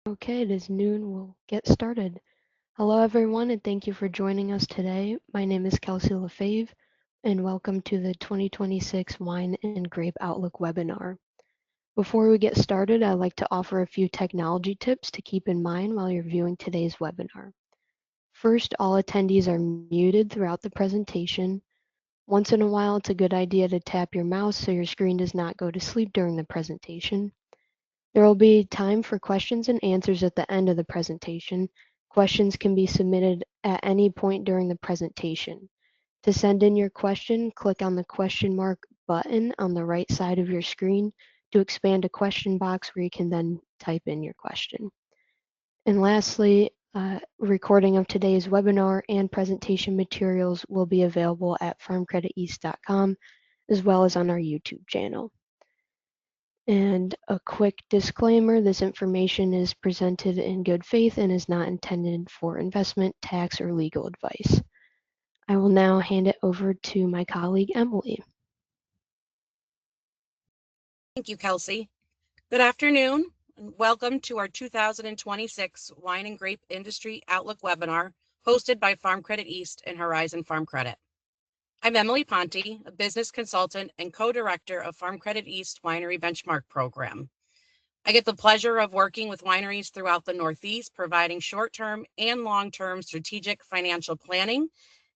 Okay, it is noon. We'll get started. Hello, everyone, and thank you for joining us today. My name is Kelsey Lefebvre, and welcome to the 2026 Wine and Grape Outlook webinar. Before we get started, I'd like to offer a few technology tips to keep in mind while you're viewing today's webinar. First, all attendees are muted throughout the presentation. Once in a while, it's a good idea to tap your mouse so your screen does not go to sleep during the presentation. There will be time for questions and answers at the end of the presentation. Questions can be submitted at any point during the presentation. To send in your question, click on the question mark button on the right side of your screen to expand a question box where you can then type in your question. And lastly, recording of today's webinar and presentation materials will be available at farmcrediteast.com as well as on our YouTube channel. And a quick disclaimer, this information is presented in good faith and is not intended for investment, tax, or legal advice. I will now hand it over to my colleague, Emily. Thank you, Kelsey. Good afternoon, and welcome to our 2026 Wine and Grape Industry Outlook webinar hosted by Farm Credit East and Horizon Farm Credit. I'm Emily Ponte, a business consultant and co-director of Farm Credit East Winery Benchmark Program. I get the pleasure of working with wineries throughout the Northeast, providing short-term and long-term strategic financial planning,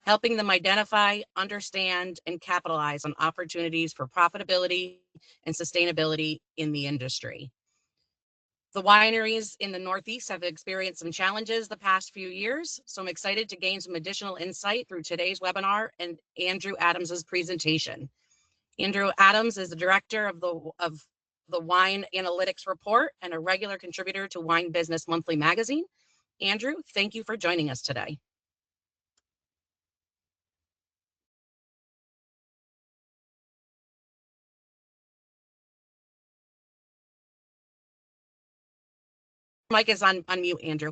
helping them identify, understand, and capitalize on opportunities for profitability and sustainability in the industry. The wineries in the Northeast have experienced some challenges the past few years, so I'm excited to gain some additional insight through today's webinar and Andrew Adams's presentation. Andrew Adams is the director of the Wine Analytics Report and a regular contributor to Wine Business Monthly magazine. Andrew, thank you for joining us today. Mic is on mute, Andrew.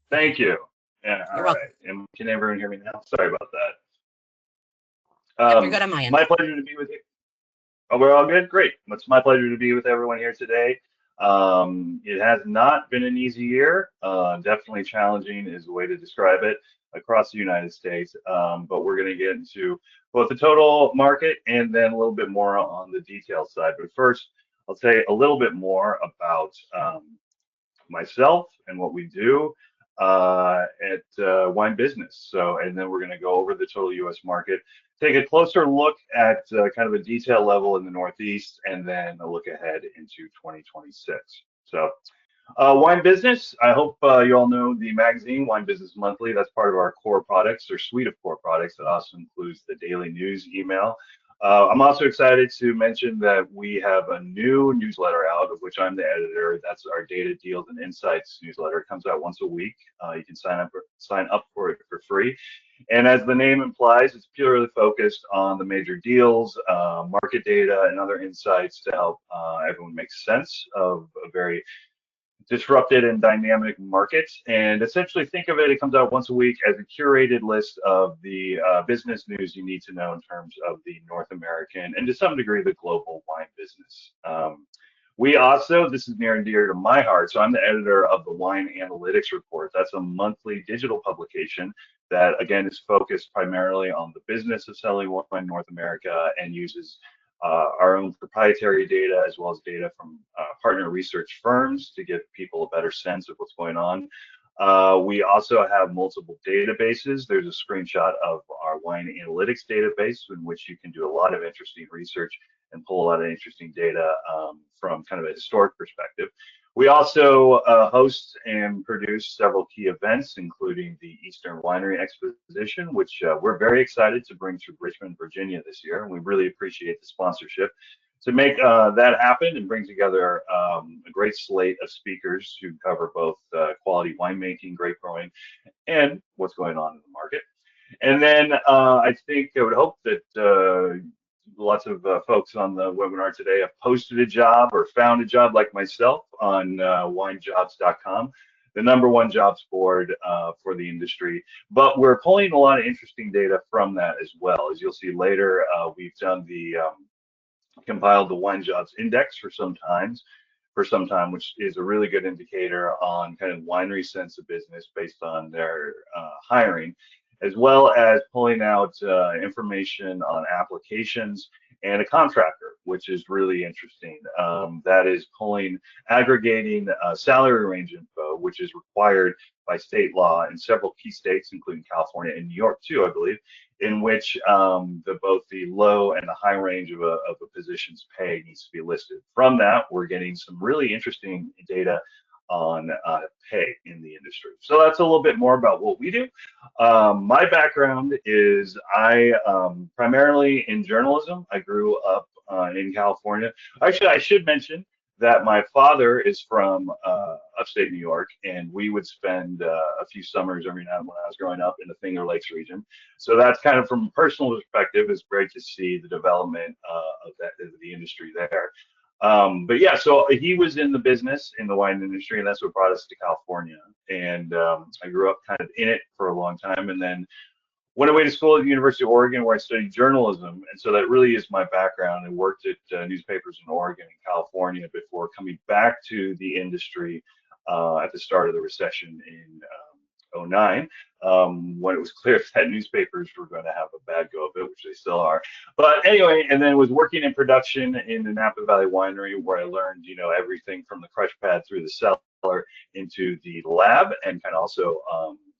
Thank you. Yeah, all You're right. welcome. And can everyone hear me now? Sorry about Yep, that. you're good on my end. My pleasure to be with you. Oh, we're all good? Great. It's my pleasure to be with everyone here today. It has not been an easy year. Definitely challenging is the way to describe it across the United States. But we're going to get into both the total market and then a little bit more on the detail side. But first, I'll say a little bit more about myself and what we do at Wine Business. So, and then we're going to go over the total U.S. market, take a closer look at kind of a detail level in the Northeast, and then a look ahead into 2026. So, Wine Business, I hope you all know the magazine, Wine Business Monthly. That's part of our core products, or suite of core products. That also includes the daily news email. I'm also excited to mention that we have a new newsletter out, of which I'm the editor. That's our Data, Deals, and Insights newsletter. It comes out once a week. You can sign up for it for free. And as the name implies, it's purely focused on the major deals, market data, and other insights to help everyone make sense of a very disrupted and dynamic market. And essentially think of it, it comes out once a week as a curated list of the business news you need to know in terms of the North American and to some degree the global wine business. We also, this is near and dear to my heart, so I'm the editor of the Wine Analytics Report. That's a monthly digital publication that, again, is focused primarily on the business of selling wine in North America and uses our own proprietary data as well as data from partner research firms to give people a better sense of what's going on. We also have multiple databases. There's a screenshot of our wine analytics database in which you can do a lot of interesting research and pull a lot of interesting data from kind of a historic perspective. We also host and produce several key events, including the Eastern Winery Exposition, which we're very excited to bring to Richmond, Virginia this year, and we really appreciate the sponsorship. To make that happen and bring together a great slate of speakers who cover both quality winemaking, grape growing, and what's going on in the market. And then I think I would hope that lots of folks on the webinar today have posted a job or found a job like myself on winejobs.com, the #1 jobs board for the industry. But we're pulling a lot of interesting data from that as well. As you'll see later, we've done the compiled the Wine Jobs Index for some time for some time, which is a really good indicator on kind of winery sense of business based on their hiring, as well as pulling out information on applications and a contractor, which is really interesting. That is aggregating salary range info, which is required by state law in several key states, including California and New York too, I believe, in which both the low and the high range of a position's pay needs to be listed. From that, we're getting some really interesting data on pay in the industry. So that's a little bit more about what we do. My background is I primarily in journalism. I grew up in California. Actually, I should mention that my father is from upstate New York, and we would spend a few summers every now and when I was growing up in the Finger Lakes region. So that's kind of from a personal perspective. It's great to see the development of the industry there. But yeah, so he was in the business in the wine industry, and that's what brought us to California. And I grew up kind of in it for a long time, and then went away to school at the University of Oregon where I studied journalism. And so that really is my background. I worked at newspapers in Oregon and California before coming back to the industry at the start of the recession in '09, when it was clear that newspapers were going to have a bad go of it, which they still are. But anyway, and then was working in production in the Napa Valley Winery, where I learned, everything from the crush pad through the cellar into the lab, and kind of also,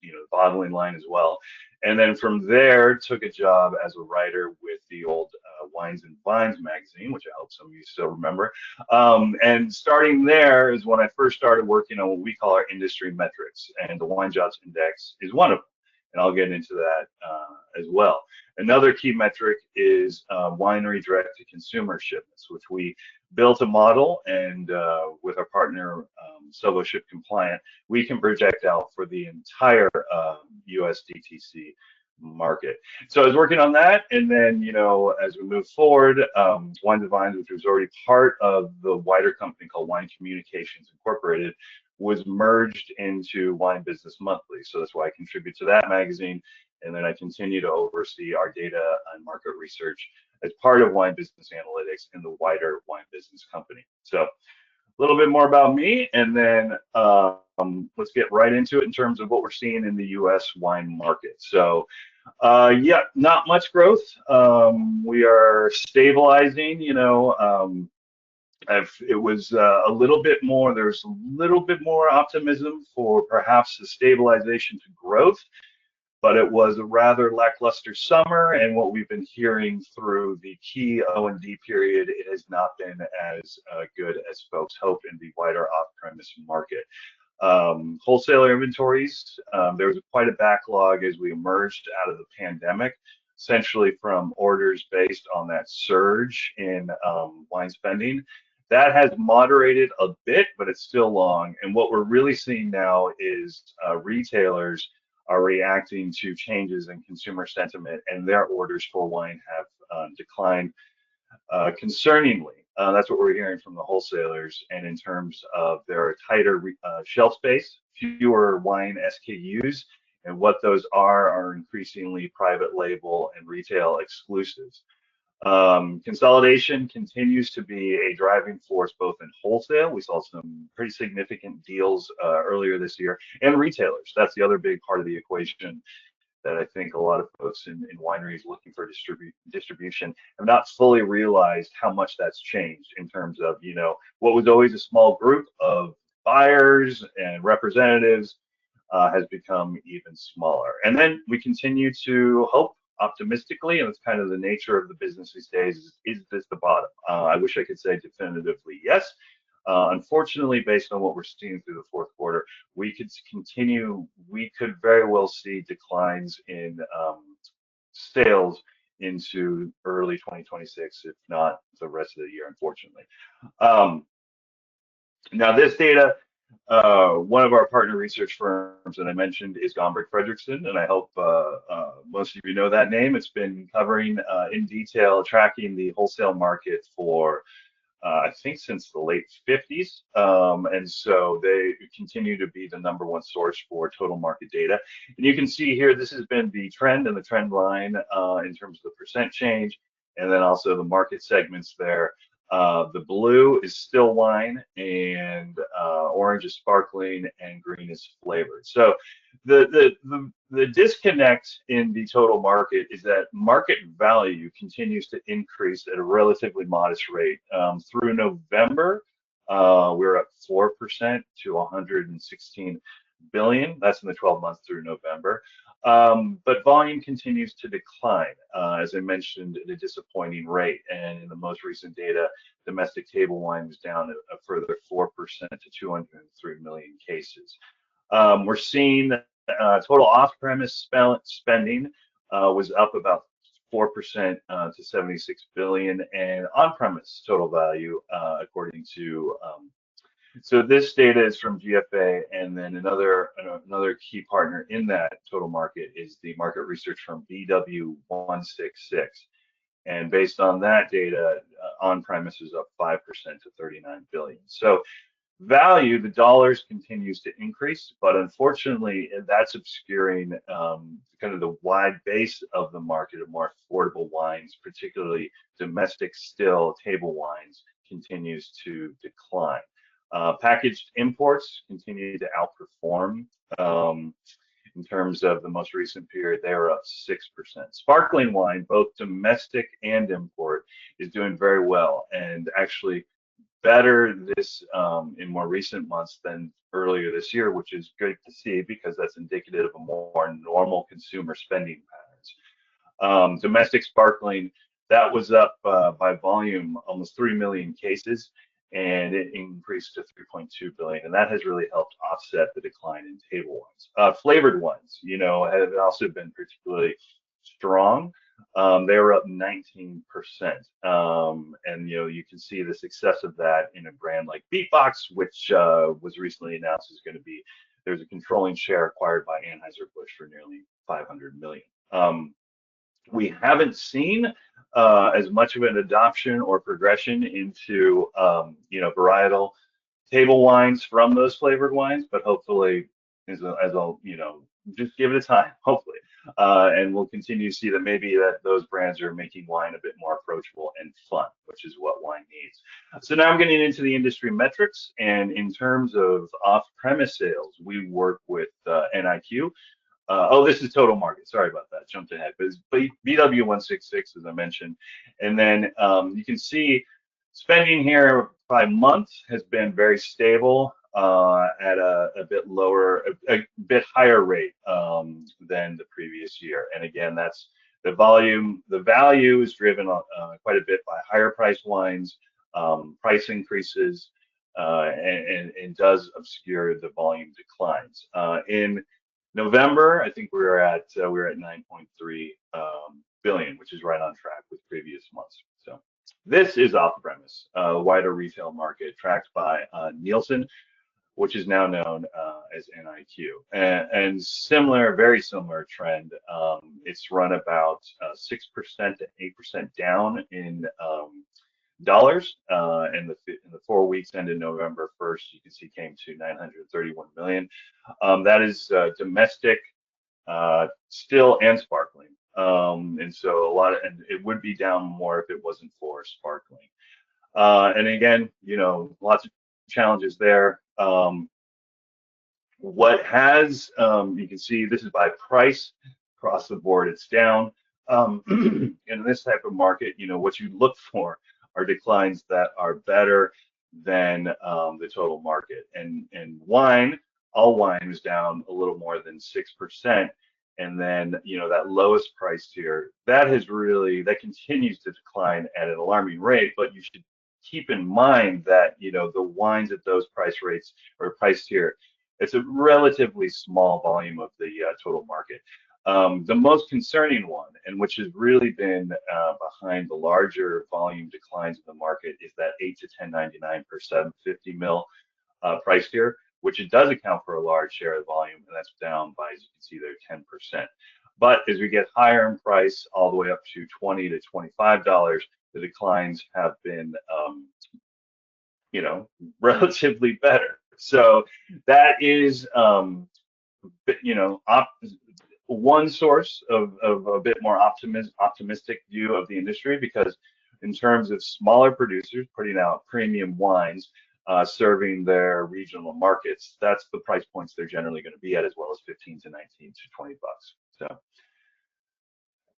the bottling line as well. And then from there, took a job as a writer with the old Wines and Vines magazine, which I hope some of you still remember. And starting there is when I first started working on what we call our industry metrics, and the Wine Jobs Index is one of them. And I'll get into that as well. Another key metric is winery direct-to-consumer shipments, which we built a model, and with our partner Sovo Ship Compliant, we can project out for the entire US DTC market. So I was working on that, and then as we move forward, Wine to Vines, which was already part of the wider company called Wine Communications Incorporated, was merged into Wine Business Monthly. So that's why I contribute to that magazine, and then I continue to oversee our data and market research as part of Wine Business Analytics in the wider wine business company. So a little bit more about me, and then let's get right into it in terms of what we're seeing in the U.S. wine market. So yeah, not much growth. We are stabilizing, it was a little bit more, there's a little bit more optimism for perhaps the stabilization to growth, but it was a rather lackluster summer, and what we've been hearing through the key O&D period, it has not been as good as folks hope in the wider off-premise market. Wholesaler inventories, there was quite a backlog as we emerged out of the pandemic, essentially from orders based on that surge in wine spending. That has moderated a bit, but it's still long. And what we're really seeing now is retailers are reacting to changes in consumer sentiment, and their orders for wine have declined concerningly. That's what we're hearing from the wholesalers. And in terms of their tighter shelf space, fewer wine SKUs, and what those are increasingly private label and retail exclusives. Consolidation continues to be a driving force both in wholesale. We saw some pretty significant deals earlier this year, and retailers. That's the other big part of the equation that I think a lot of folks in wineries looking for distribution have not fully realized how much that's changed in terms of, what was always a small group of buyers and representatives has become even smaller. And then we continue to hope optimistically, and it's kind of the nature of the business these days, is this the bottom? I wish I could say definitively yes. Unfortunately, based on what we're seeing through the fourth quarter, we could very well see declines in sales into early 2026, if not the rest of the year, unfortunately. Now, this data, one of our partner research firms that I mentioned is Gombrich Fredrickson, and I hope most of you know that name. It's been covering in detail, tracking the wholesale market for I think since the late 50s, and so they continue to be the #1 source for total market data. And you can see here, this has been the trend and the trend line in terms of the percent change, and then also the market segments there. The blue is still wine, and orange is sparkling, and green is flavored. So the disconnect in the total market is that market value continues to increase at a relatively modest rate. Through November, we're up 4% to 116 billion. That's in the 12 months through November. But volume continues to decline, as I mentioned, at a disappointing rate. And in the most recent data, domestic table wine was down a further 4% to 203 million cases. We're seeing total off-premise spending was up about 4% to 76 billion, and on-premise total value, according to so this data is from GFA, and then another key partner in that total market is the market research firm BW166. And based on that data, on-premise is up 5% to 39 billion. So value, the dollars continues to increase, but unfortunately, that's obscuring kind of the wide base of the market of more affordable wines, particularly domestic still table wines, continues to decline. Packaged imports continue to outperform. In terms of the most recent period, they were up 6%. Sparkling wine, both domestic and import, is doing very well, and actually better this in more recent months than earlier this year, which is good to see because that's indicative of a more normal consumer spending patterns. Domestic sparkling, that was up by volume almost 3 million cases, and it increased to 3.2 billion, and that has really helped offset the decline in table wines. Flavored wines, have also been particularly strong. They were up 19%, and you can see the success of that in a brand like Beatbox, which was recently announced is going to be there's a controlling share acquired by Anheuser-Busch for nearly 500 million. We haven't seen as much of an adoption or progression into varietal table wines from those flavored wines, but hopefully, as I'll just give it a time, hopefully, and we'll continue to see that maybe that those brands are making wine a bit more approachable and fun, which is what wine needs. So now I'm getting into the industry metrics, and in terms of off-premise sales, we work with NIQ. This is total market. Sorry about that. Jumped ahead. But it's BW166, as I mentioned. And then you can see spending here by month has been very stable at a bit lower, a bit higher rate than the previous year. And again, that's the volume. The value is driven quite a bit by higher priced wines, price increases, and does obscure the volume declines. In November, I think we were at 9.3 billion, which is right on track with previous months. So this is off-premise, wider retail market tracked by Nielsen, which is now known as NIQ, and very similar trend. It's run about 6% to 8% down in dollars, and the 4 weeks ended November 1st, you can see came to 931 million. That is domestic, still, and sparkling. And so and it would be down more if it wasn't for sparkling. And again, lots of challenges there. What has you can see this is by price across the board. It's down. In this type of market, what you look for are declines that are better than the total market. And wine, all wine is down a little more than 6%. And then, that lowest price tier, that continues to decline at an alarming rate, but you should keep in mind that, the wines at those price rates or price tier, it's a relatively small volume of the total market. The most concerning one, and which has really been behind the larger volume declines in the market, is that 8 to 10.99 per 750 ml price tier, which it does account for a large share of the volume, and that's down by, as you can see there, 10%. But as we get higher in price, all the way up to $20 to $25, the declines have been, relatively better. So that is, one source of a bit more optimistic view of the industry, because in terms of smaller producers putting out premium wines, serving their regional markets, that's the price points they're generally going to be at, as well as 15 to 19 to 20 bucks. So,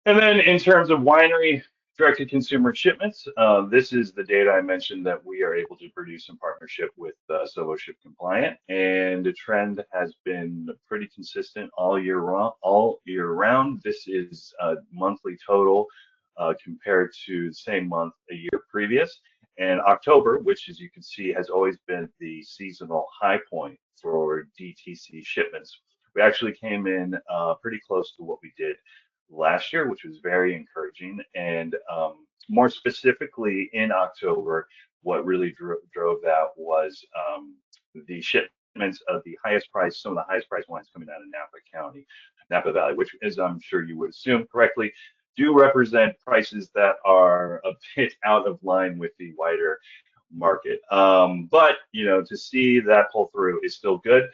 and then in terms of winery direct-to-consumer shipments, this is the data I mentioned that we are able to produce in partnership with Sovo Ship Compliant, and the trend has been pretty consistent all year round. All year round, this is monthly total compared to the same month a year previous. And October, which as you can see has always been the seasonal high point for DTC shipments, we actually came in pretty close to what we did last year, which was very encouraging. And more specifically in October, what really drove that was the shipments of the highest price, some of the highest price wines coming out of Napa County, Napa Valley, which, as I'm sure you would assume correctly, do represent prices that are a bit out of line with the wider market. But you know, to see that pull through is still good.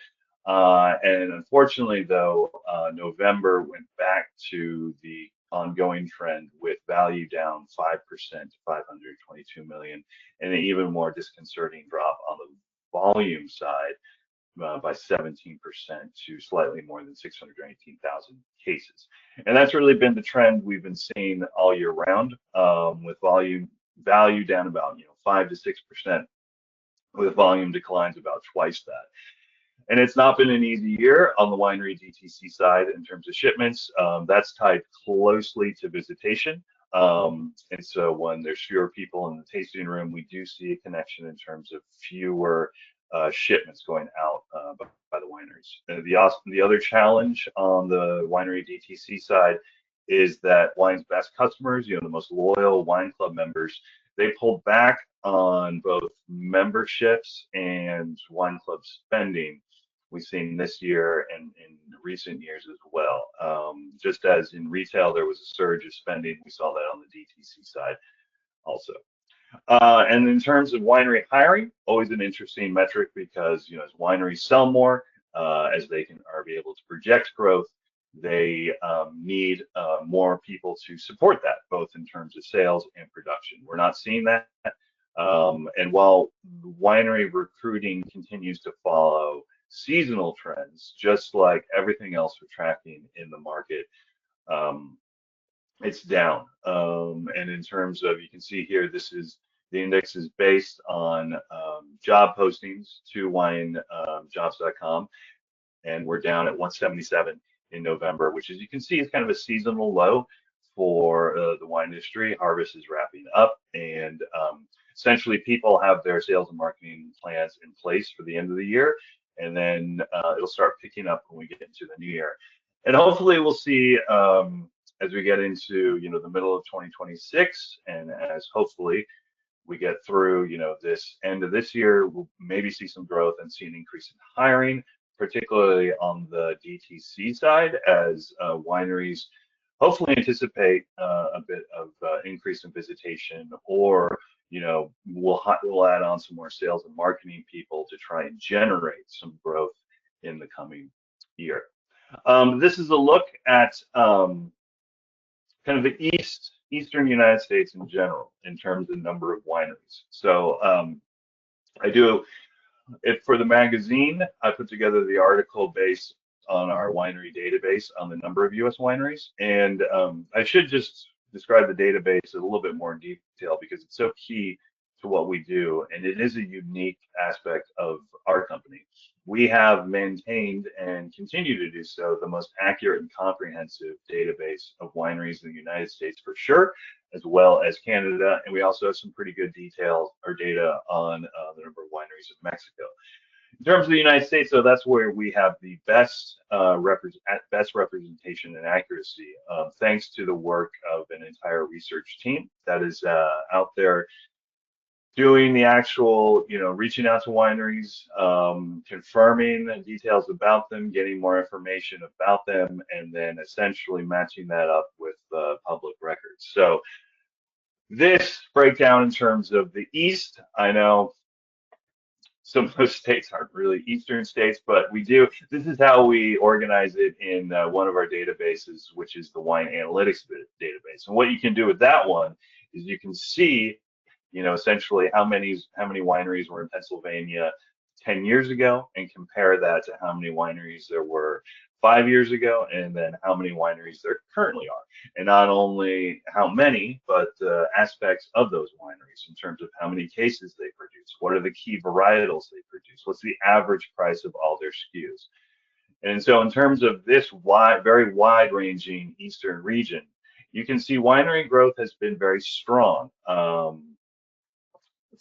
And unfortunately, though, November went back to the ongoing trend with value down 5% to 522 million, and an even more disconcerting drop on the volume side by 17% to slightly more than 618,000 cases. And that's really been the trend we've been seeing all year round, with value down about 5 to 6%, with volume declines about twice that. And it's not been an easy year on the winery DTC side in terms of shipments. That's tied closely to visitation. And so when there's fewer people in the tasting room, we do see a connection in terms of fewer shipments going out by the wineries. The other challenge on the winery DTC side is that wine's best customers, the most loyal wine club members, they pulled back on both memberships and wine club spending. We've seen this year and in recent years as well. Just as in retail, there was a surge of spending, we saw that on the DTC side also. And in terms of winery hiring, always an interesting metric because as wineries sell more, as they are able to project growth, they need more people to support that, both in terms of sales and production. We're not seeing that. And while winery recruiting continues to follow seasonal trends, just like everything else we're tracking in the market, it's down. And in terms of, you can see here, the index is based on job postings to winejobs.com, and we're down at 177 in November, which, as you can see, is kind of a seasonal low for the wine industry. Harvest is wrapping up, and essentially people have their sales and marketing plans in place for the end of the year, and then it'll start picking up when we get into the new year. And hopefully we'll see as we get into the middle of 2026, and as hopefully we get through this end of this year, we'll maybe see some growth and see an increase in hiring, particularly on the DTC side, as wineries hopefully anticipate a bit of increase in visitation, or we'll add on some more sales and marketing people to try and generate some growth in the coming year. This is a look at kind of the Eastern United States in general in terms of number of wineries. So I do it for the magazine. I put together the article based on our winery database on the number of U.S. wineries, and I should just describe the database a little bit more in detail because it's so key to what we do, and it is a unique aspect of our company. We have maintained and continue to do so the most accurate and comprehensive database of wineries in the United States for sure, as well as Canada, and we also have some pretty good details or data on the number of wineries in Mexico. In terms of the United States, though, that's where we have the best representation and accuracy, thanks to the work of an entire research team that is out there doing the actual, reaching out to wineries, confirming details about them, getting more information about them, and then essentially matching that up with public records. So this breakdown in terms of the East, I know some of those states aren't really Eastern states, but we do. This is how we organize it in one of our databases, which is the Wine Analytics database. And what you can do with that one is you can see, essentially how many wineries were in Pennsylvania 10 years ago, and compare that to how many wineries there were 5 years ago, and then how many wineries there currently are. And not only how many, but aspects of those wineries in terms of how many cases they produce, what are the key varietals they produce, what's the average price of all their SKUs. And so in terms of this very wide-ranging eastern region, you can see winery growth has been very strong.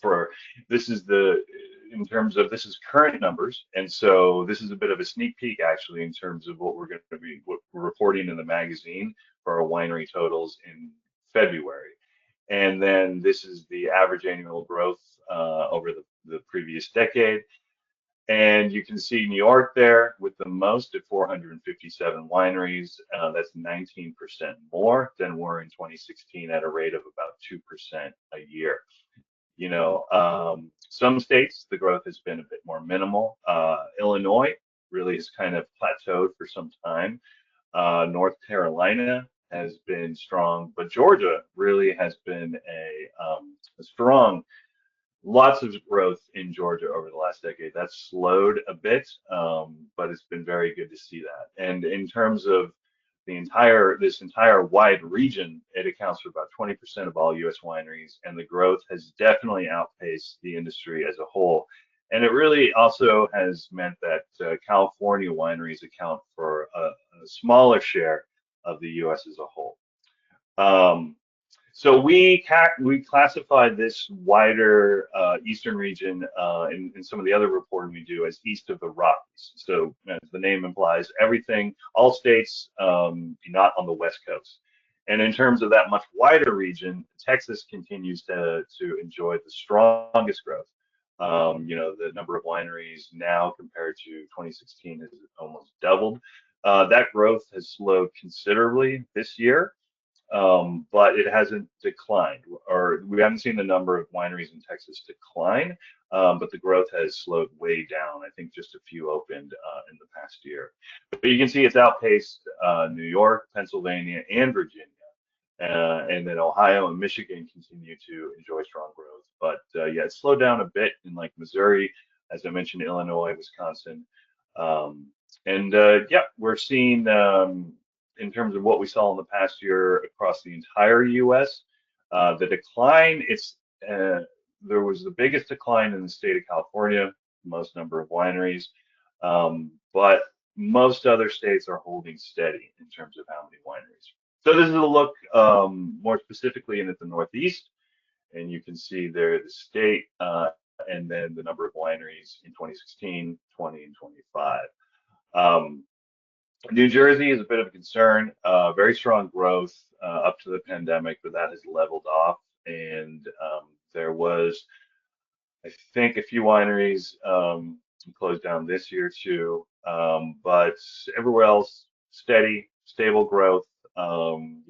For this is the in terms of this is current numbers, and so this is a bit of a sneak peek actually in terms of what we're reporting in the magazine for our winery totals in February. And then this is the average annual growth over the previous decade. And you can see New York there with the most at 457 wineries. That's 19% more than were in 2016 at a rate of about 2% a year. Some states, the growth has been a bit more minimal. Illinois really has kind of plateaued for some time. North Carolina has been strong, but Georgia really has been a strong. Lots of growth in Georgia over the last decade. That's slowed a bit, but it's been very good to see that. And in terms of this entire wide region, it accounts for about 20% of all U.S. wineries, and the growth has definitely outpaced the industry as a whole. And it really also has meant that California wineries account for a smaller share of the U.S. as a whole. So we classified this wider eastern region in some of the other reporting we do as east of the Rockies. So as the name implies, all states not on the West Coast. And in terms of that much wider region, Texas continues to enjoy the strongest growth. The number of wineries now compared to 2016 has almost doubled. That growth has slowed considerably this year. But it hasn't declined, or we haven't seen the number of wineries in Texas decline, but the growth has slowed way down. I think just a few opened in the past year. But you can see it's outpaced New York, Pennsylvania, and Virginia. And then Ohio and Michigan continue to enjoy strong growth. But yeah, it's slowed down a bit in like Missouri, as I mentioned, Illinois, Wisconsin. Yeah, we're seeing in terms of what we saw in the past year across the entire U.S. The decline, there was the biggest decline in the state of California, most number of wineries, but most other states are holding steady in terms of how many wineries. So this is a look more specifically into the Northeast, and you can see there the state and then the number of wineries in 2016, 20, and 25. New Jersey is a bit of a concern. Very strong growth up to the pandemic, but that has leveled off. And there was, I think, a few wineries closed down this year too. But everywhere else, steady, stable growth. And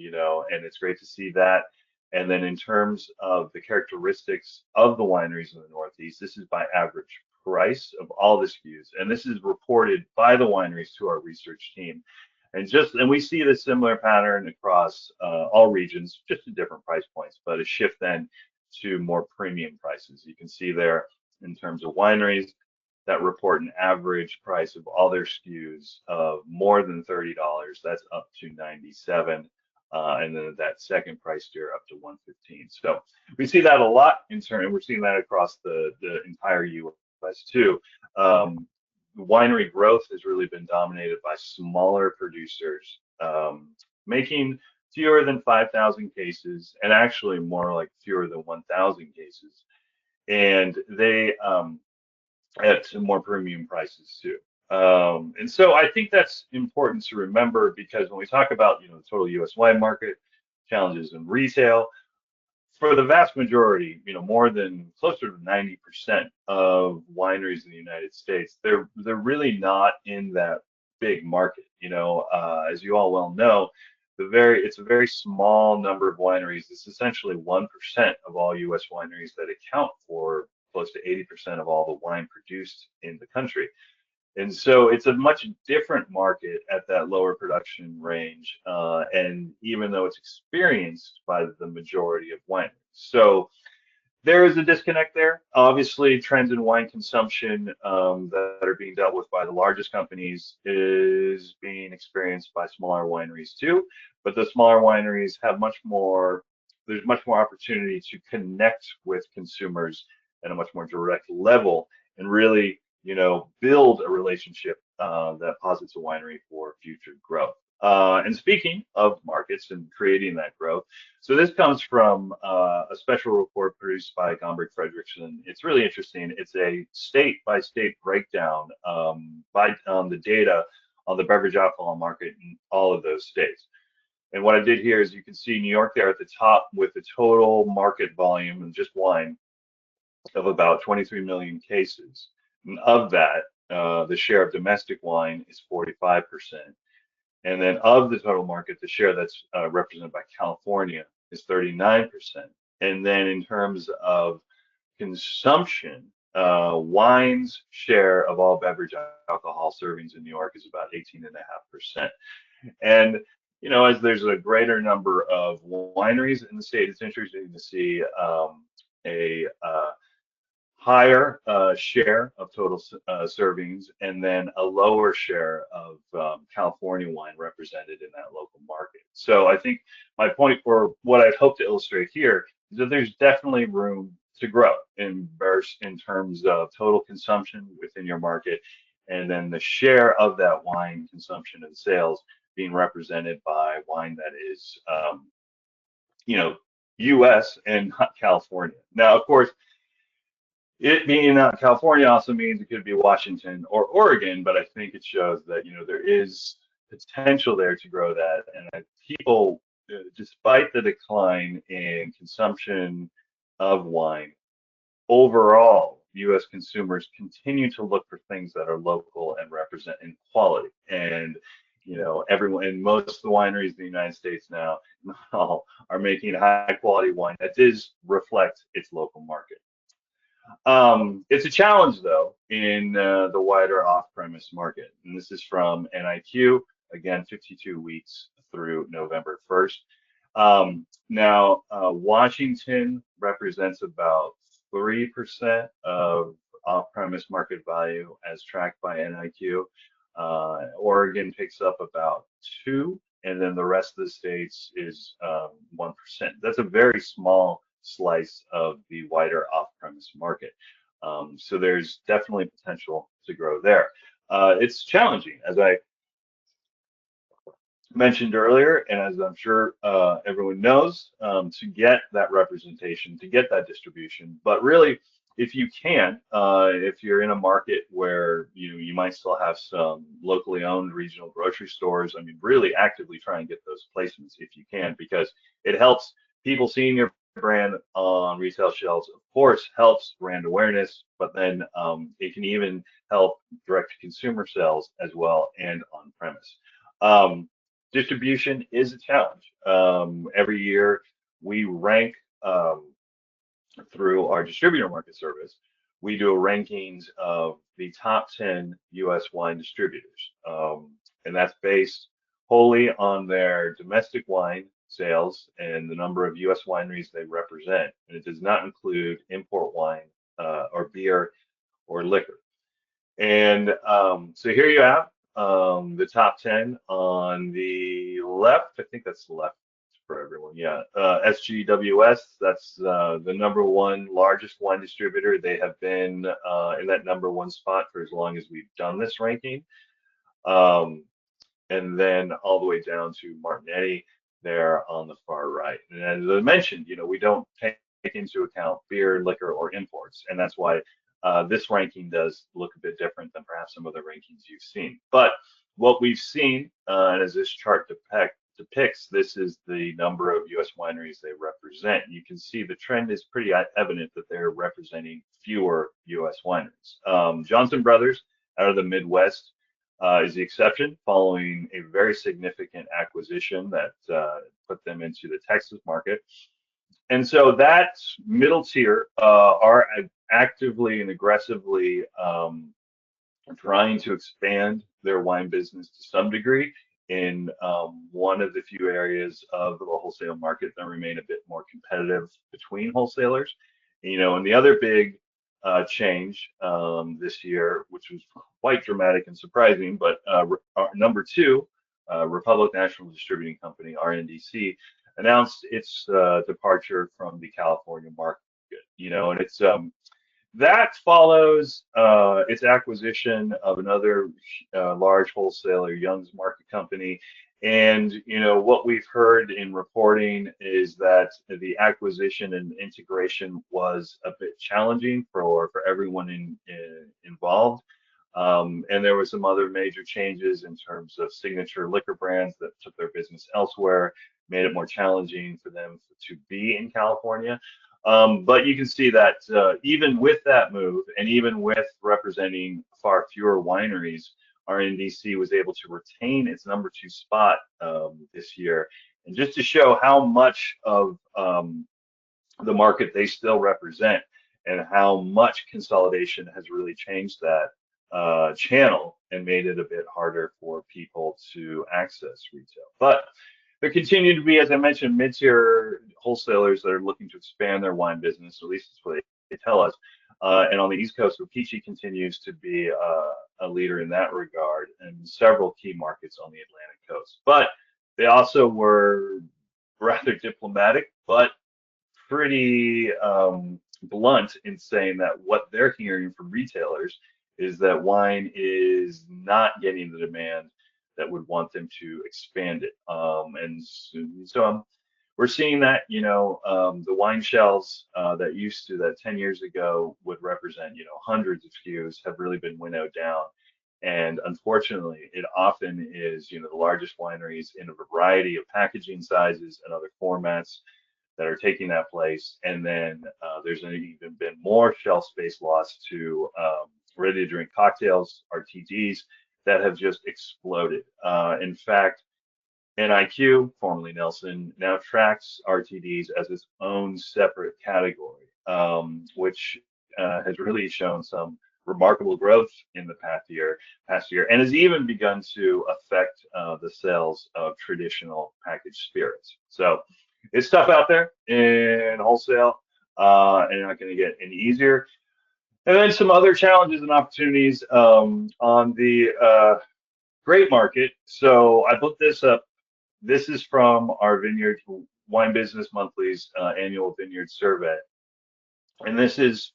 it's great to see that. And then in terms of the characteristics of the wineries in the Northeast, this is by average price of all the SKUs, and this is reported by the wineries to our research team. And we see this similar pattern across all regions, just at different price points, but a shift then to more premium prices. You can see there in terms of wineries that report an average price of all their SKUs of more than $30. That's up to $97. And then that second price tier up to $115. So we see that a lot and we're seeing that across the entire U.S. too. Winery growth has really been dominated by smaller producers making fewer than 5,000 cases, and actually more like fewer than 1,000 cases, and they at more premium prices too. And so I think that's important to remember, because when we talk about the total U.S. wine market, challenges in retail, for the vast majority, more than closer to 90% of wineries in the United States, they're really not in that big market. As you all well know, it's a very small number of wineries. It's essentially 1% of all U.S. wineries that account for close to 80% of all the wine produced in the country. And so it's a much different market at that lower production range, and even though it's experienced by the majority of wineries. So there is a disconnect there. Obviously, trends in wine consumption that are being dealt with by the largest companies is being experienced by smaller wineries too. But the smaller wineries have much more, there's much more opportunity to connect with consumers at a much more direct level and really, build a relationship that posits a winery for future growth. And speaking of markets and creating that growth, so this comes from a special report produced by Gombrich Fredrickson. It's really interesting. It's a state-by-state breakdown by the data on the beverage alcohol market in all of those states. And what I did here is you can see New York there at the top with the total market volume in just wine of about 23 million cases. And of that, the share of domestic wine is 45%. And then of the total market, the share that's represented by California is 39%. And then in terms of consumption, wine's share of all beverage alcohol servings in New York is about 18.5%. And, as there's a greater number of wineries in the state, it's interesting to see a higher share of total servings and then a lower share of California wine represented in that local market. So I think my point for what I'd hope to illustrate here is that there's definitely room to grow in terms of total consumption within your market and then the share of that wine consumption and sales being represented by wine that is, U.S. and not California. Now, of course, it being California also means it could be Washington or Oregon, but I think it shows that there is potential there to grow that, and that people, despite the decline in consumption of wine, overall, U.S. consumers continue to look for things that are local and represent in quality. And everyone, and most of the wineries in the United States now, not all, are making high quality wine that does reflect its local market. It's a challenge, though, in the wider off-premise market. And this is from NIQ, again, 52 weeks through November 1st. Now, Washington represents about 3% of off-premise market value as tracked by NIQ. Oregon picks up about 2%, and then the rest of the states is 1%. That's a very small slice of the wider off-premise market. So there's definitely potential to grow there. It's challenging, as I mentioned earlier, and as I'm sure everyone knows, to get that representation, to get that distribution. But really, if you can, if you're in a market where you might still have some locally owned regional grocery stores, I mean, really actively try and get those placements if you can, because it helps people seeing your brand on retail shelves, of course, helps brand awareness, but then it can even help direct to consumer sales as well and on premise. Distribution is a challenge. Every year we rank through our distributor market service. We do a rankings of the top 10 U.S. wine distributors, and that's based wholly on their domestic wine sales and the number of U.S. wineries they represent. And it does not include import wine or beer or liquor. And so here you have the top 10 on the left. I think that's the left for everyone. Yeah. SGWS, that's the number one largest wine distributor. They have been in that number one spot for as long as we've done this ranking. And then all the way down to Martignetti there on the far right. And as I mentioned, we don't take into account beer, liquor, or imports. And that's why this ranking does look a bit different than perhaps some of the rankings you've seen. But what we've seen, and as this chart depicts, this is the number of U.S. wineries they represent. You can see the trend is pretty evident that they're representing fewer U.S. wineries. Johnson Brothers out of the Midwest is the exception, following a very significant acquisition that put them into the Texas market. And so that middle tier are actively and aggressively trying to expand their wine business to some degree in one of the few areas of the wholesale market that remain a bit more competitive between wholesalers. And the other big change this year, which was quite dramatic and surprising, but number two, Republic National Distributing Company, RNDC, announced its departure from the California market. And it's that follows its acquisition of another large wholesaler, Young's Market Company. And what we've heard in reporting is that the acquisition and integration was a bit challenging for everyone involved. And there were some other major changes in terms of signature liquor brands that took their business elsewhere, made it more challenging for them to be in California. But you can see that even with that move, and even with representing far fewer wineries, RNDC was able to retain its number two spot this year. And just to show how much of the market they still represent and how much consolidation has really changed that channel and made it a bit harder for people to access retail. But there continue to be, as I mentioned, mid-tier wholesalers that are looking to expand their wine business, at least that's what they tell us. And on the East Coast, Okichi continues to be a leader in that regard in several key markets on the Atlantic coast. But they also were rather diplomatic, but pretty blunt in saying that what they're hearing from retailers is that wine is not getting the demand that would want them to expand it. And so we're seeing that, the wine shelves that 10 years ago would represent, hundreds of SKUs have really been winnowed down. And unfortunately, it often is, the largest wineries in a variety of packaging sizes and other formats that are taking that place. And then there's even been more shelf space loss to ready-to-drink cocktails, RTDs, that have just exploded. In fact, NIQ, formerly Nelson, now tracks RTDs as its own separate category, which has really shown some remarkable growth in the past year, and has even begun to affect the sales of traditional packaged spirits. So it's tough out there in wholesale, and not going to get any easier. And then some other challenges and opportunities on the grape market. So I put this up. This is from our Vineyard Wine Business Monthly's annual Vineyard Survey. And this is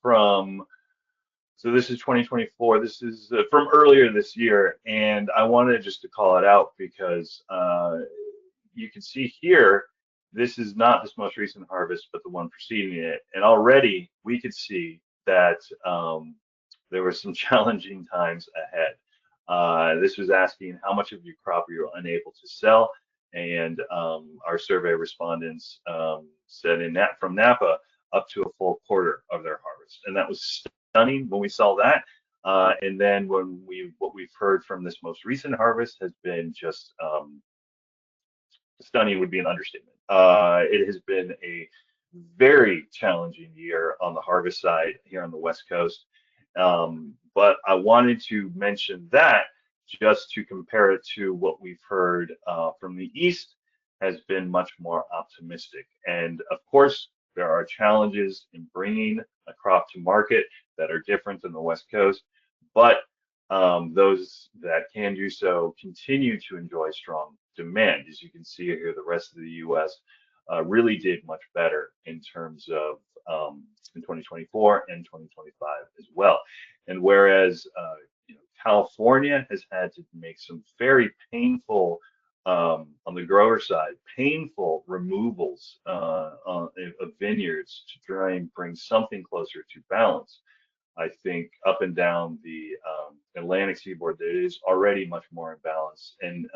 this is 2024. This is from earlier this year. And I wanted just to call it out because you can see here, this is not this most recent harvest, but the one preceding it. And already we could see that there were some challenging times ahead. This was asking how much of your crop you were unable to sell. And our survey respondents said from Napa up to a full quarter of their harvest. And that was stunning when we saw that. And then what we've heard from this most recent harvest has been just stunning would be an understatement. It has been a very challenging year on the harvest side here on the West Coast. But I wanted to mention that just to compare it to what we've heard from the East has been much more optimistic. And of course, there are challenges in bringing a crop to market that are different than the West Coast, but those that can do so continue to enjoy strong demand. As you can see here, the rest of the U.S. Really did much better in terms of in 2024 and 2025 as well. And whereas California has had to make some very painful, on the grower side, painful removals of vineyards to try and bring something closer to balance. I think up and down the Atlantic seaboard, that is already much more in balance and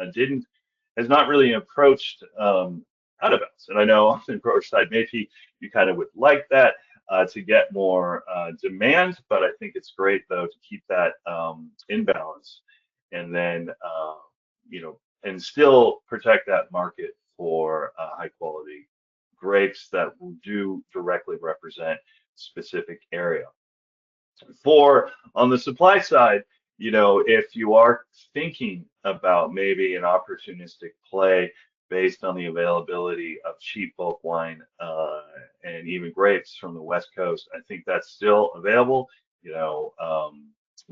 has not really approached out of balance. And I know on the grower side, maybe you kind of would like that to get more demand, but I think it's great though to keep that in balance, and then and still protect that market for high quality grapes that do directly represent specific area. On the supply side, if you are thinking about maybe an opportunistic play based on the availability of cheap bulk wine and even grapes from the West Coast, I think that's still available.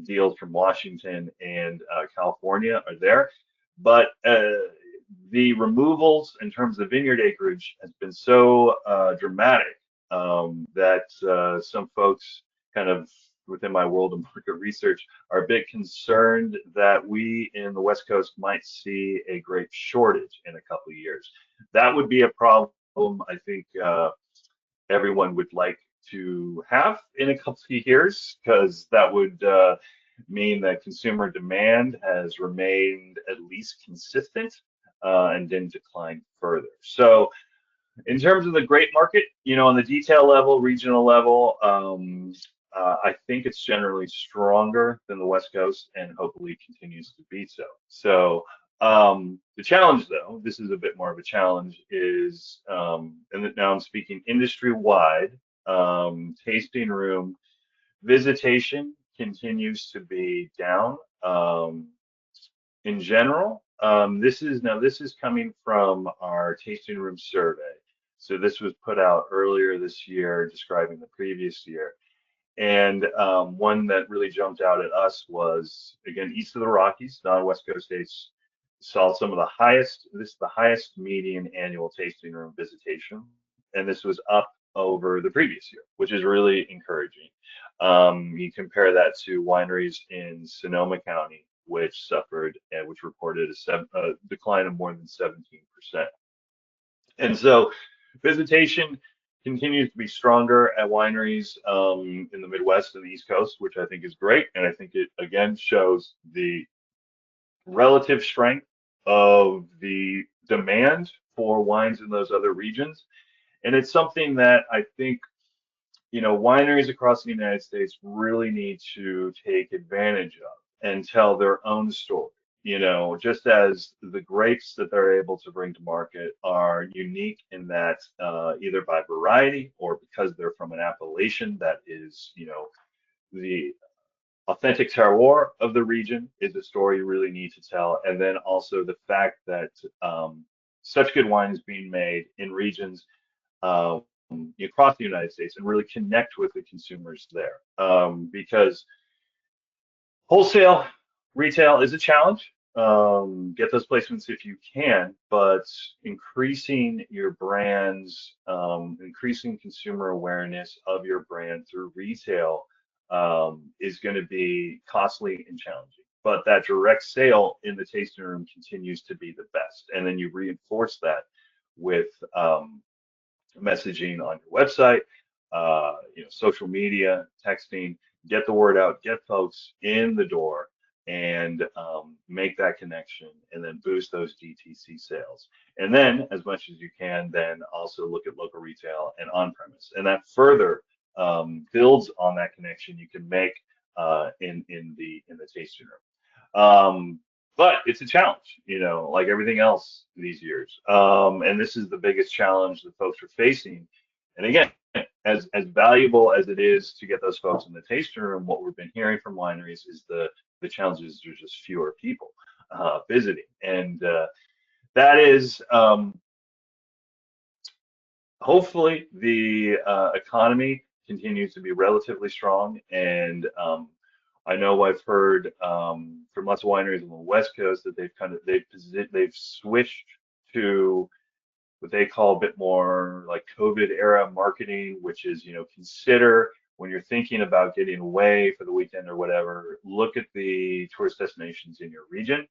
Deals from Washington and California are there, but the removals in terms of vineyard acreage has been so dramatic that some folks kind of within my world of market research are a bit concerned that we in the West Coast might see a grape shortage in a couple of years. That would be a problem I think everyone would like to have in a couple of years, because that would mean that consumer demand has remained at least consistent and didn't decline further. So in terms of the grape market, on the detail level, regional level, I think it's generally stronger than the West Coast and hopefully continues to be so. So the challenge, though, this is a bit more of a challenge, is, and now I'm speaking industry-wide, tasting room visitation continues to be down in general. This is coming from our tasting room survey. So this was put out earlier this year, describing the previous year. And one that really jumped out at us was, again, east of the Rockies, non-West Coast states, saw some of the highest, this is the highest median annual tasting room visitation. And this was up over the previous year, which is really encouraging. You compare that to wineries in Sonoma County, which suffered, which reported a decline of more than 17%. And so visitation continues to be stronger at wineries in the Midwest and the East Coast, which I think is great. And I think it, again, shows the relative strength of the demand for wines in those other regions. And it's something that I think, wineries across the United States really need to take advantage of and tell their own story. Just as the grapes that they're able to bring to market are unique in that either by variety or because they're from an appellation that is, the authentic terroir of the region is a story you really need to tell. And then also the fact that such good wine is being made in regions across the United States and really connect with the consumers there. Because wholesale retail is a challenge. Get those placements if you can, but increasing your brands, increasing consumer awareness of your brand through retail is going to be costly and challenging. But that direct sale in the tasting room continues to be the best. And then you reinforce that with messaging on your website, social media, texting, get the word out, get folks in the door, and make that connection, and then boost those DTC sales. And then, as much as you can, then also look at local retail and on-premise, and that further builds on that connection you can make in the tasting room. But it's a challenge, like everything else these years. And this is the biggest challenge that folks are facing. And again, as valuable as it is to get those folks in the tasting room, what we've been hearing from wineries is the challenge is there's just fewer people visiting. And that is hopefully the economy continues to be relatively strong. And I know I've heard from lots of wineries on the West Coast that they've switched to what they call a bit more like COVID era marketing, which is, consider when you're thinking about getting away for the weekend or whatever, look at the tourist destinations in your region,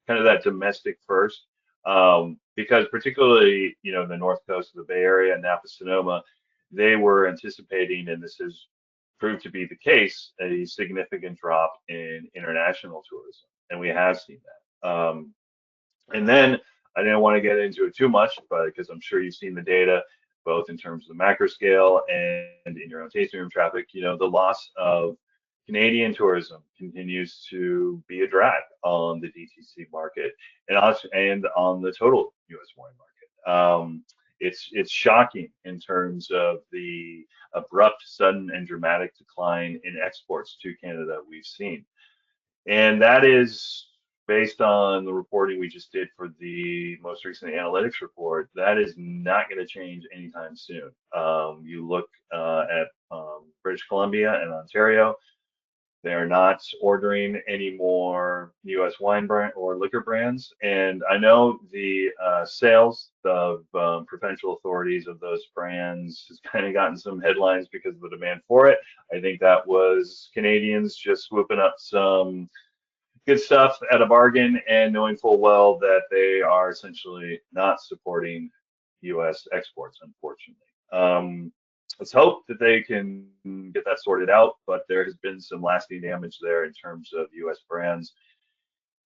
kind of that domestic first. Because particularly, the North Coast of the Bay Area, Napa, Sonoma, they were anticipating, and this has proved to be the case, a significant drop in international tourism. And we have seen that. And then I didn't want to get into it too much, but because I'm sure you've seen the data, both in terms of the macro scale and in your own tasting room traffic, the loss of Canadian tourism continues to be a drag on the DTC market and on the total U.S. wine market. It's shocking in terms of the abrupt, sudden, and dramatic decline in exports to Canada we've seen. And that is based on the reporting we just did for the most recent analytics report. That is not going to change anytime soon. You look at British Columbia and Ontario, they're not ordering any more U.S. wine brand or liquor brands. And I know the sales of provincial authorities of those brands has kind of gotten some headlines because of the demand for it. I think that was Canadians just swooping up some good stuff at a bargain and knowing full well that they are essentially not supporting U.S. exports, unfortunately. Let's hope that they can get that sorted out, but there has been some lasting damage there in terms of U.S. brands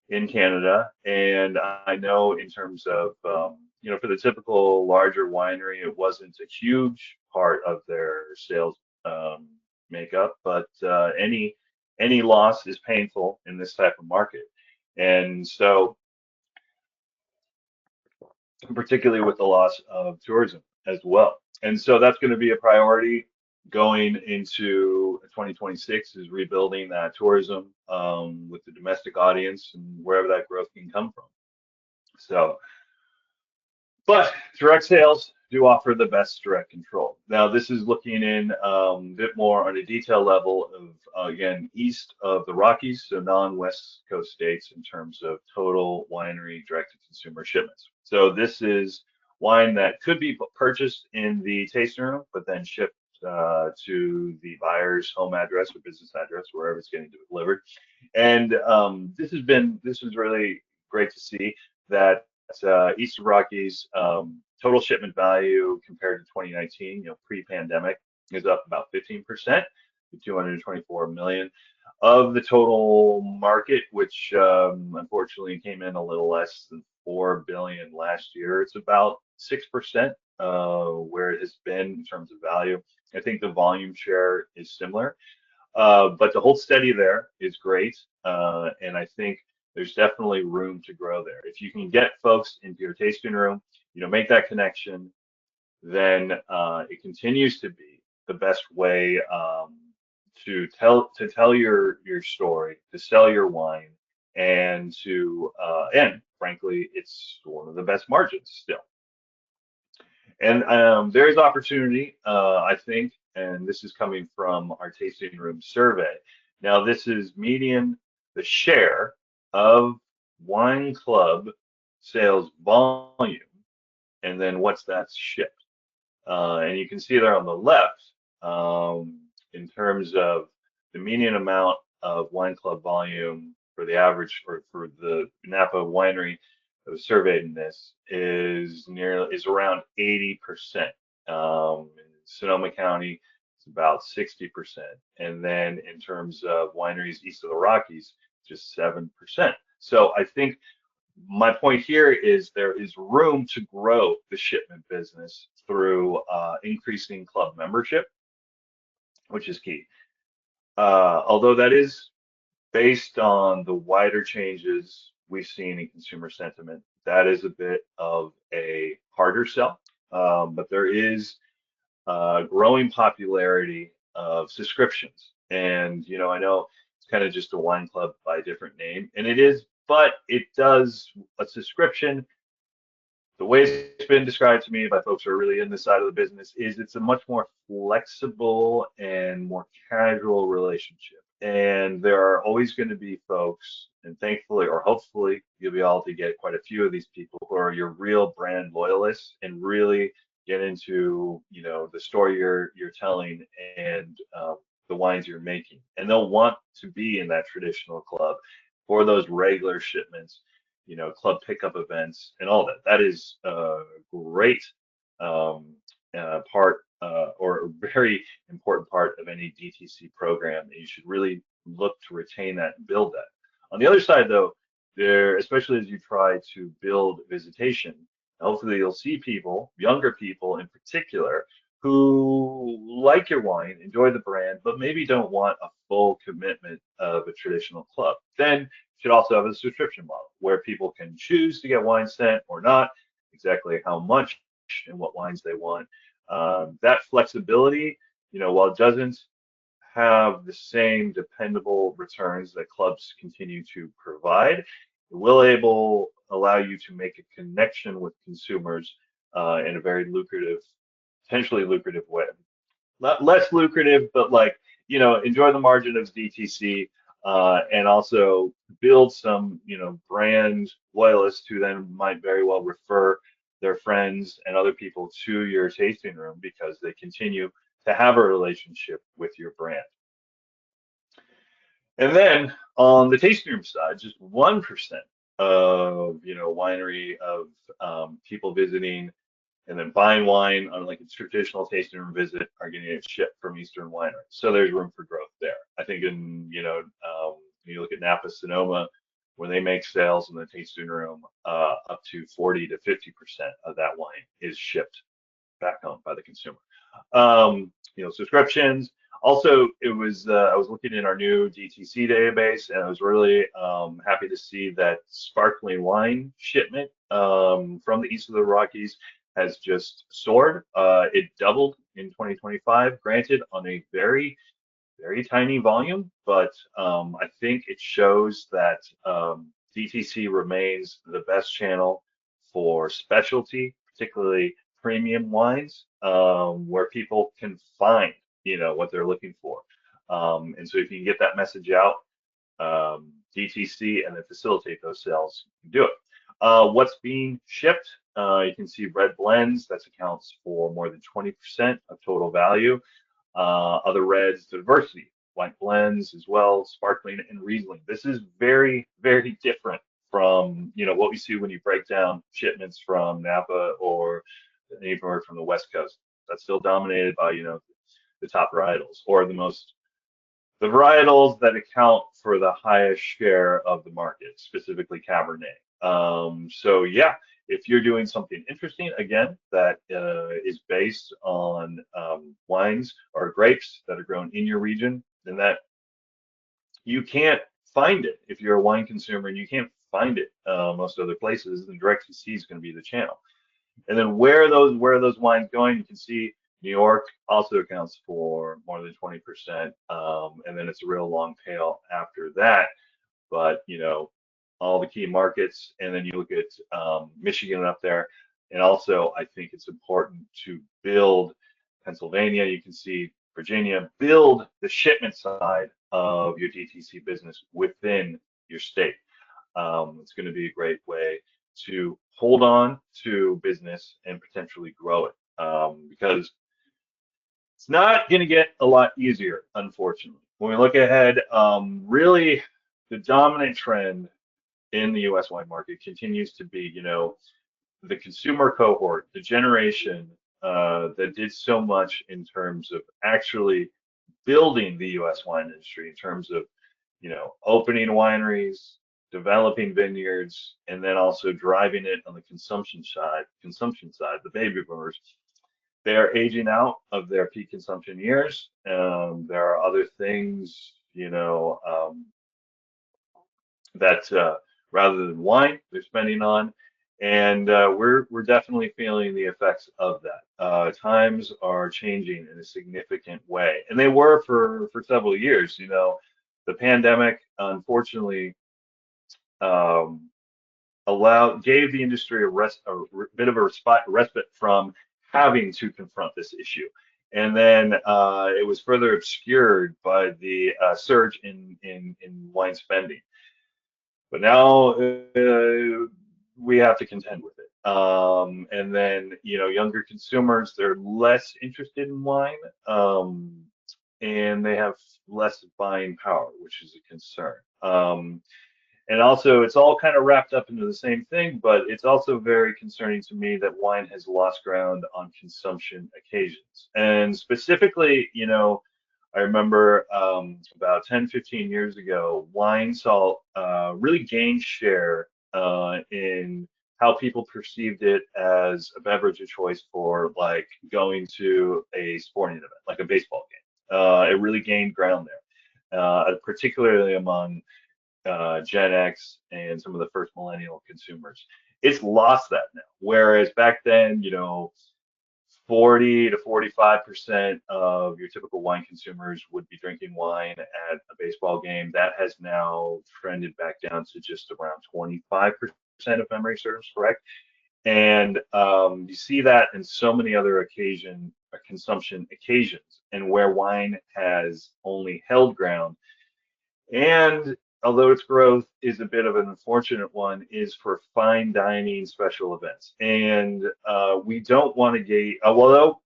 in Canada. And I know in terms of, for the typical larger winery, it wasn't a huge part of their sales makeup, but any loss is painful in this type of market. And so, particularly with the loss of tourism as well. And so that's going to be a priority going into 2026 is rebuilding that tourism with the domestic audience and wherever that growth can come from. So, but direct sales do offer the best direct control. Now, this is looking in a bit more on a detail level of, again, east of the Rockies, so non-West Coast states in terms of total winery direct-to-consumer shipments. So this is wine that could be purchased in the tasting room, but then shipped to the buyer's home address or business address, wherever it's getting delivered. And this is really great to see that East of Rockies total shipment value compared to 2019, pre-pandemic, is up about 15% to 224 million. Of the total market, which unfortunately came in a little less than 4 billion last year, it's about 6% where it has been in terms of value. I think the volume share is similar, but to hold steady there is great, and I think there's definitely room to grow there. If you can get folks into your tasting room, make that connection, then it continues to be the best way to tell your story, to sell your wine, and and frankly, it's one of the best margins still. And there is opportunity, I think, and this is coming from our tasting room survey. Now, this is median the share of wine club sales volume, and then what's that shipped. And you can see there on the left, in terms of the median amount of wine club volume for the average for the Napa winery that was surveyed in this is around 80%. In Sonoma County, it's about 60%. And then in terms of wineries east of the Rockies, just 7%. So I think my point here is there is room to grow the shipment business through increasing club membership, which is key. Although that is based on the wider changes we've seen in consumer sentiment, that is a bit of a harder sell. But there is growing popularity of subscriptions. And, I know it's kind of just a wine club by a different name, and it is, but a subscription, the way it's been described to me by folks who are really in this side of the business, is it's a much more flexible and more casual relationship. And there are always going to be folks, and thankfully or hopefully you'll be able to get quite a few of these people who are your real brand loyalists and really get into the story you're telling and the wines you're making, and they'll want to be in that traditional club for those regular shipments, club pickup events and all that. That is a great part or a very important part of any DTC program. And you should really look to retain that and build that. On the other side, though, especially as you try to build visitation, hopefully you'll see people, younger people in particular, who like your wine, enjoy the brand, but maybe don't want a full commitment of a traditional club. Then you should also have a subscription model where people can choose to get wine sent or not, exactly how much and what wines they want. That flexibility, while it doesn't have the same dependable returns that clubs continue to provide. It will allow you to make a connection with consumers in a very lucrative, potentially lucrative way. Less lucrative, but like, enjoy the margin of DTC, and also build some, brand loyalists who then might very well refer their friends and other people to your tasting room because they continue to have a relationship with your brand. And then on the tasting room side, just 1% of, winery of people visiting and then buying wine on like a traditional tasting room visit are getting it shipped from Eastern wineries. So there's room for growth there. I think when you look at Napa Sonoma, when they make sales in the tasting room, up to 40 to 50% of that wine is shipped back home by the consumer. Subscriptions. Also, I was looking in our new DTC database, and I was really happy to see that sparkling wine shipment from the east of the Rockies has just soared. It doubled in 2025, granted on a very, very tiny volume, but I think it shows that DTC remains the best channel for specialty, particularly premium wines, where people can find, what they're looking for. And so if you can get that message out, DTC, and then facilitate those sales, you can do it. What's being shipped? You can see red blends, that accounts for more than 20% of total value. Other reds, diversity, white blends as well, sparkling and Riesling. This is very, very different from, what we see when you break down shipments from Napa or anywhere from the West Coast. That's still dominated by, the top varietals or the varietals that account for the highest share of the market, specifically Cabernet. So yeah, if you're doing something interesting, again, that is based on wines or grapes that are grown in your region, then that you can't find it if you're a wine consumer and you can't find it most other places, then direct to C is going to be the channel. And then where are those wines going? You can see New York also accounts for more than 20%, and then it's a real long tail after that. But all the key markets, and then you look at Michigan up there, and also I think it's important to build Pennsylvania. You can see Virginia, build the shipment side of your DTC business within your state. It's going to be a great way to hold on to business and potentially grow it, because it's not going to get a lot easier, unfortunately. When we look ahead, really the dominant trend in the U.S. wine market continues to be, the consumer cohort, the generation that did so much in terms of actually building the U.S. wine industry, in terms of, opening wineries, developing vineyards, and then also driving it on the consumption side, the baby boomers. They are aging out of their peak consumption years. There are other things, that rather than wine they're spending on, and we're definitely feeling the effects of that. Times are changing in a significant way, and they were for several years. The pandemic unfortunately um, gave the industry bit of a respite from having to confront this issue. And then it was further obscured by the surge in wine spending. But now we have to contend with it. And then, younger consumers, they're less interested in wine, and they have less buying power, which is a concern. And also, it's all kind of wrapped up into the same thing, but it's also very concerning to me that wine has lost ground on consumption occasions. And specifically, I remember about 10, 15 years ago, wine saw really gain share in how people perceived it as a beverage of choice for like going to a sporting event, like a baseball game. It really gained ground there, particularly among Gen X and some of the first millennial consumers. It's lost that now. Whereas back then, 40 to 45% of your typical wine consumers would be drinking wine at a baseball game. That has now trended back down to just around 25% if memory serves correct. And you see that in so many other consumption occasions, and where wine has only held ground. And although its growth is a bit of an unfortunate one, is for fine dining special events. And we don't want to get, although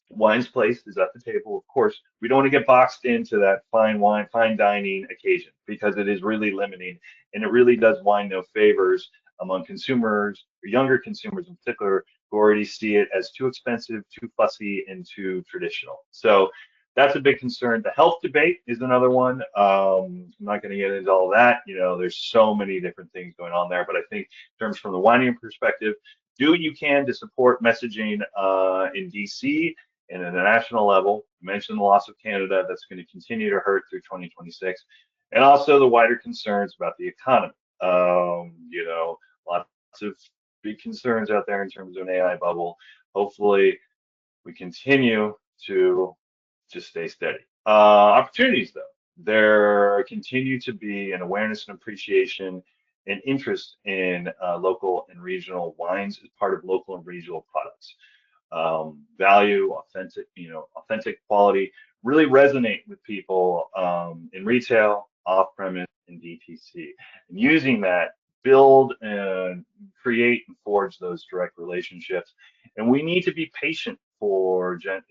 wine's place is at the table, of course, we don't want to get boxed into that fine wine, fine dining occasion because it is really limiting and it really does wine no favors among consumers, or younger consumers in particular, who already see it as too expensive, too fussy, and too traditional. So that's a big concern. The health debate is another one. I'm not going to get into all that. You know, there's so many different things going on there, but I think in terms from the winery perspective, do what you can to support messaging in DC and at a national level. I mentioned the loss of Canada, that's going to continue to hurt through 2026, and also the wider concerns about the economy. You know, lots of big concerns out there in terms of an AI bubble. Hopefully, we continue to just stay steady. Opportunities, though, there continue to be an awareness and appreciation and interest in local and regional wines as part of local and regional products. Value, authentic quality really resonate with people in retail, off-premise, and DTC. And using that, build and create and forge those direct relationships. And we need to be patient for Gen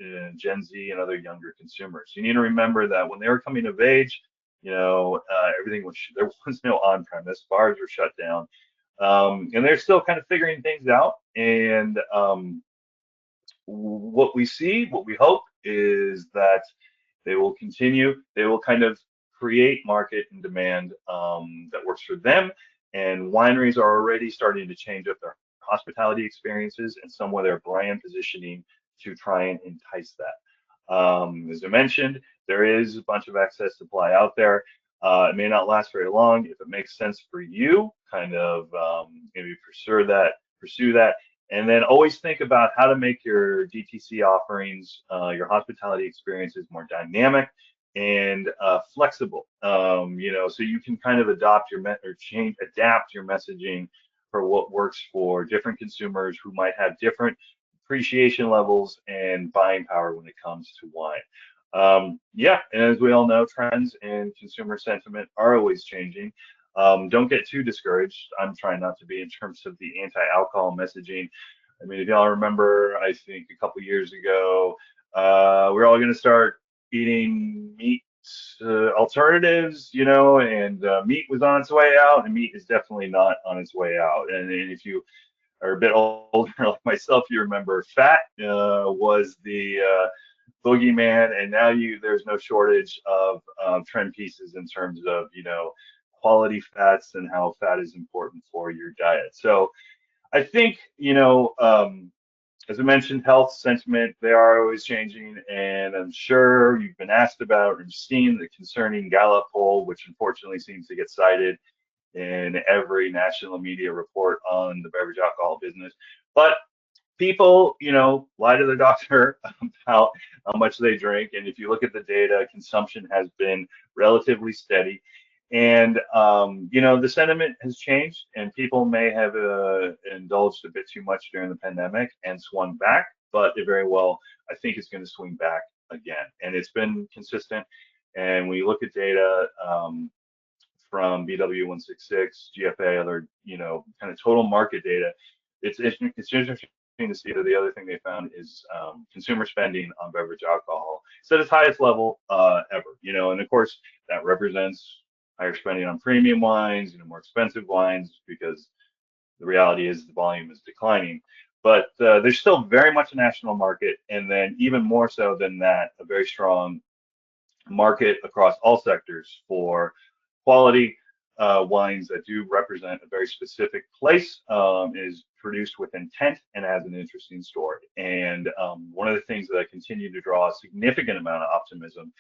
Z and other younger consumers. You need to remember that when they were coming of age, everything was, there was no on-premise, bars were shut down, and they're still kind of figuring things out. And what we see, what we hope is that they will continue, they will kind of create market and demand that works for them. And wineries are already starting to change up their hospitality experiences and some of their brand positioning to try and entice that. As I mentioned, there is a bunch of excess supply out there. It may not last very long. If it makes sense for you, kind of maybe pursue that. And then always think about how to make your DTC offerings, your hospitality experiences more dynamic and flexible. So you can kind of adapt your messaging for what works for different consumers who might have different appreciation levels and buying power when it comes to wine. And as we all know, trends and consumer sentiment are always changing. Don't get too discouraged. I'm trying not to be in terms of the anti-alcohol messaging. I mean, if y'all remember, I think a couple years ago, we're all going to start eating meat alternatives, and meat was on its way out, and meat is definitely not on its way out. And if you are a bit older like myself, you remember fat was the boogeyman, and now there's no shortage of trend pieces in terms of quality fats and how fat is important for your diet. So I think as I mentioned, health sentiment, they are always changing, and I'm sure you've been asked about or seen the concerning Gallup poll, which unfortunately seems to get cited in every national media report on the beverage alcohol business. But people, lie to their doctor about how much they drink. And if you look at the data, consumption has been relatively steady. And, the sentiment has changed, and people may have indulged a bit too much during the pandemic and swung back, but it very well, I think it's going to swing back again. And it's been consistent. And when you look at data from BW166, GFA, other, kind of total market data, it's interesting to see that the other thing they found is consumer spending on beverage alcohol. It's at its highest level ever, and of course that represents higher spending on premium wines, more expensive wines, because the reality is the volume is declining. But there's still very much a national market, and then even more so than that, a very strong market across all sectors for quality wines that do represent a very specific place, is produced with intent and has an interesting story. And one of the things that I continue to draw a significant amount of optimism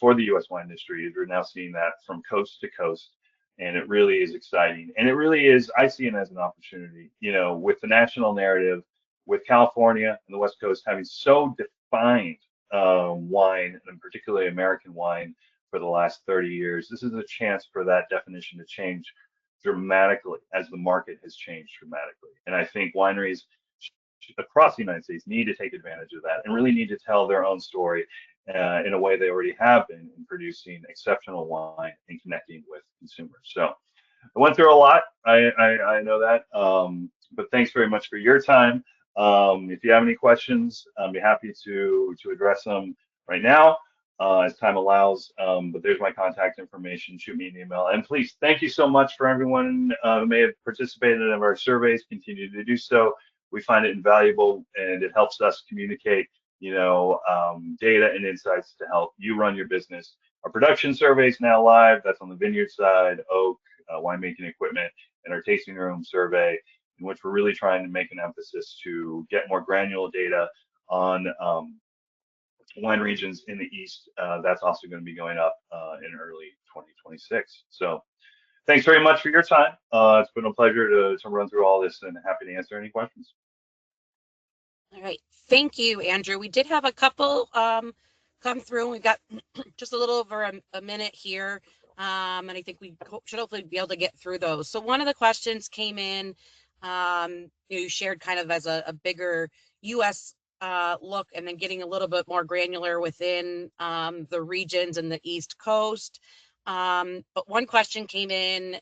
for the U.S. wine industry is we're now seeing that from coast to coast, and it really is exciting. And it really is, I see it as an opportunity, with the national narrative, with California and the West Coast having so defined wine, and particularly American wine, for the last 30 years, this is a chance for that definition to change dramatically as the market has changed dramatically. And I think wineries across the United States need to take advantage of that and really need to tell their own story in a way they already have been in producing exceptional wine and connecting with consumers. So I went through a lot. I know that. But thanks very much for your time. If you have any questions, I'd be happy to address them right now as time allows. But there's my contact information. Shoot me an email. And please, thank you so much for everyone who may have participated in our surveys. Continue to do so. We find it invaluable, and it helps us communicate, data and insights to help you run your business. Our production survey is now live. That's on the vineyard side, oak, winemaking equipment, and our tasting room survey, in which we're really trying to make an emphasis to get more granular data on wine regions in the East. That's also going to be going up in early 2026. So thanks very much for your time. It's been a pleasure to run through all this, and happy to answer any questions. All right. Thank you, Andrew. We did have a couple come through. We've got just a little over a minute here. And I think we should hopefully be able to get through those. So one of the questions came in, you shared kind of as a bigger U.S. Look, and then getting a little bit more granular within the regions and the East Coast. But one question came in,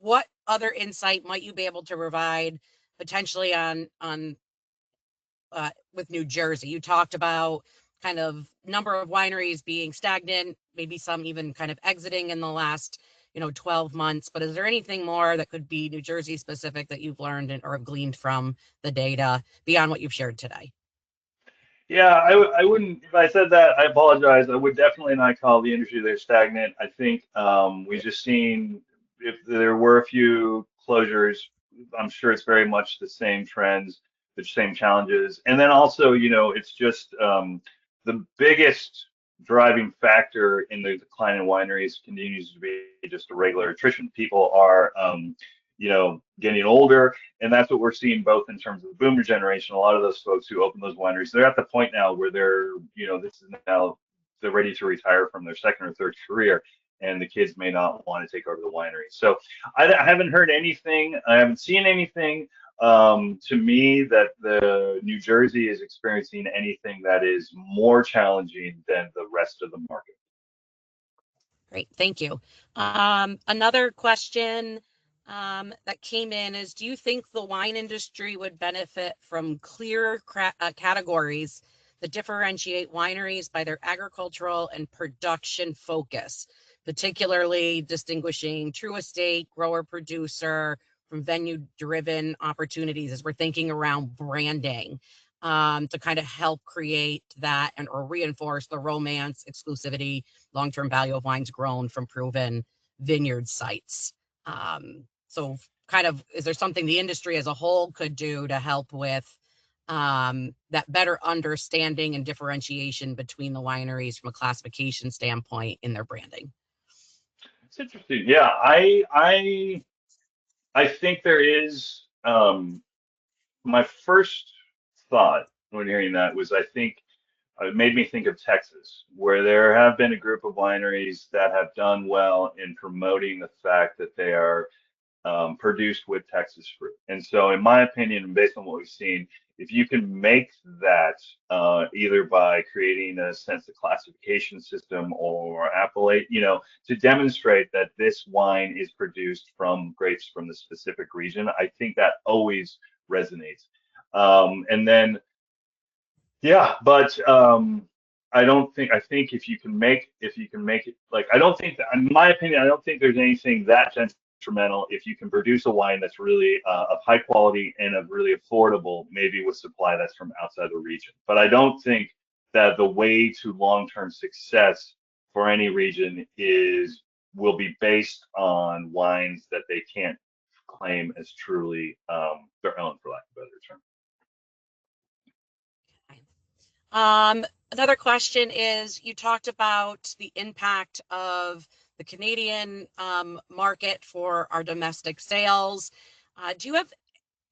what other insight might you be able to provide potentially on with New Jersey? You talked about kind of number of wineries being stagnant, maybe some even kind of exiting in the last 12 months. But is there anything more that could be New Jersey specific that you've learned or gleaned from the data beyond what you've shared today? Yeah, I wouldn't, if I said that, I apologize. I would definitely not call the industry there stagnant. I think we've just seen, if there were a few closures, I'm sure it's very much the same trends, the same challenges. And then also, it's just the biggest driving factor in the decline in wineries continues to be just a regular attrition. People are, getting older, and that's what we're seeing both in terms of the boomer generation. A lot of those folks who open those wineries, they're at the point now where they're, this is now, they're ready to retire from their second or third career, and the kids may not want to take over the winery. So I haven't heard anything. I haven't seen anything to me that the New Jersey is experiencing anything that is more challenging than the rest of the market. Great, thank you. Another question that came in is, do you think the wine industry would benefit from clearer categories that differentiate wineries by their agricultural and production focus, particularly distinguishing true estate, grower producer from venue driven opportunities, as we're thinking around branding, to kind of help create that or reinforce the romance, exclusivity, long-term value of wines grown from proven vineyard sites? So kind of, is there something the industry as a whole could do to help with that better understanding and differentiation between the wineries from a classification standpoint in their branding? It's interesting. Yeah, I think there is. My first thought when hearing that was, I think it made me think of Texas, where there have been a group of wineries that have done well in promoting the fact that they are produced with Texas fruit. And so, in my opinion, and based on what we've seen, if you can make that either by creating a sense of classification system or appellate, to demonstrate that this wine is produced from grapes from the specific region, I think that always resonates. And then, yeah, but I think if you can make it, like, I don't think that, in my opinion, I don't think there's anything that detrimental if you can produce a wine that's really of high quality and of really affordable, maybe with supply that's from outside the region. But I don't think that the way to long-term success for any region will be based on wines that they can't claim as truly their own, for lack of a better term. Another question is, you talked about the impact of the Canadian market for our domestic sales. Do you have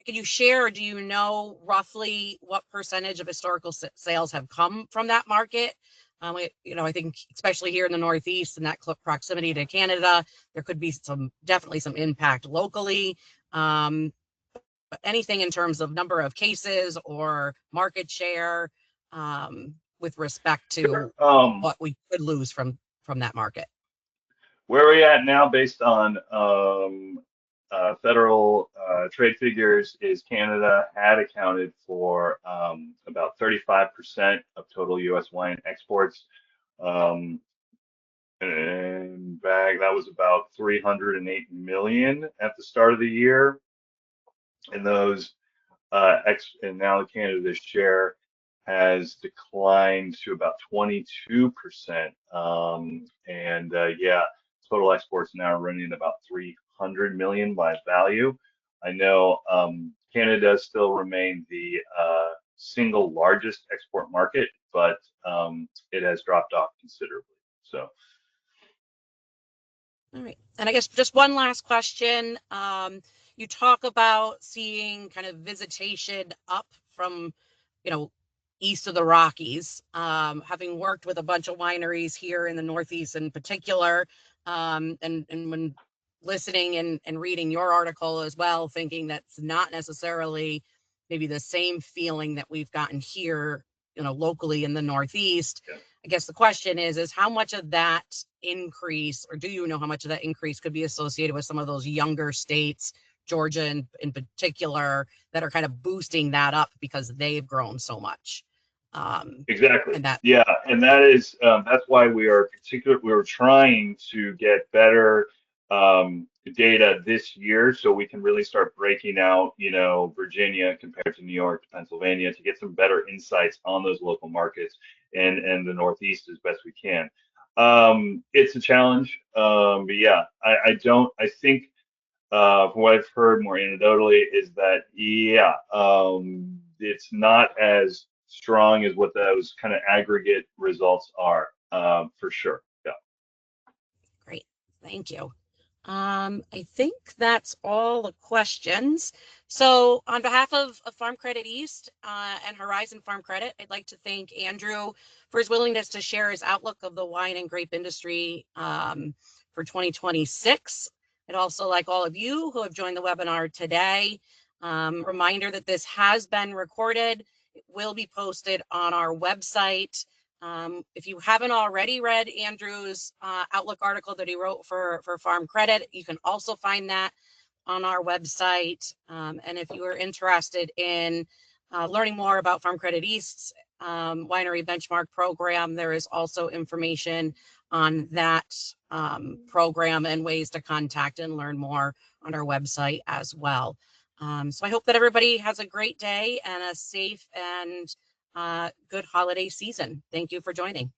can you share, or do you know roughly what percentage of historical sales have come from that market? I think especially here in the Northeast and that proximity to Canada, there could be definitely some impact locally. But anything in terms of number of cases or market share with respect to Sure. what we could lose from that market. Where are we at now based on federal trade figures is Canada had accounted for about 35% of total U.S. wine exports. And that was about 308 million at the start of the year. And those and now Canada's share has declined to about 22%. Yeah, total exports now running about 300 million by value. I know Canada does still remain the single largest export market, but it has dropped off considerably. So. All right. And I guess just one last question. You talk about seeing kind of visitation up from, east of the Rockies, having worked with a bunch of wineries here in the Northeast in particular, and when listening and reading your article as well, thinking that's not necessarily maybe the same feeling that we've gotten here, locally in the Northeast. Yeah. I guess the question is how much of that increase, or do you know how much of that increase could be associated with some of those younger states, Georgia in particular, that are kind of boosting that up because they've grown so much? Exactly. And that, Yeah, and that's why we're trying to get better data this year so we can really start breaking out, Virginia compared to New York to Pennsylvania to get some better insights on those local markets and the Northeast as best we can. It's a challenge, but yeah, I think from what I've heard more anecdotally is that, yeah, it's not as strong as what those kind of aggregate results are, for sure. Yeah. great. Thank you. I think that's all the questions. So on behalf of Farm Credit East and Horizon Farm Credit, I'd like to thank Andrew for his willingness to share his outlook of the wine and grape industry for 2026. I'd also like all of you who have joined the webinar today. Reminder that this has been recorded. It will be posted on our website. If you haven't already read Andrew's Outlook article that he wrote for Farm Credit, you can also find that on our website. And if you are interested in learning more about Farm Credit East's winery benchmark program, there is also information on that program and ways to contact and learn more on our website as well. So I hope that everybody has a great day and a safe and good holiday season. Thank you for joining.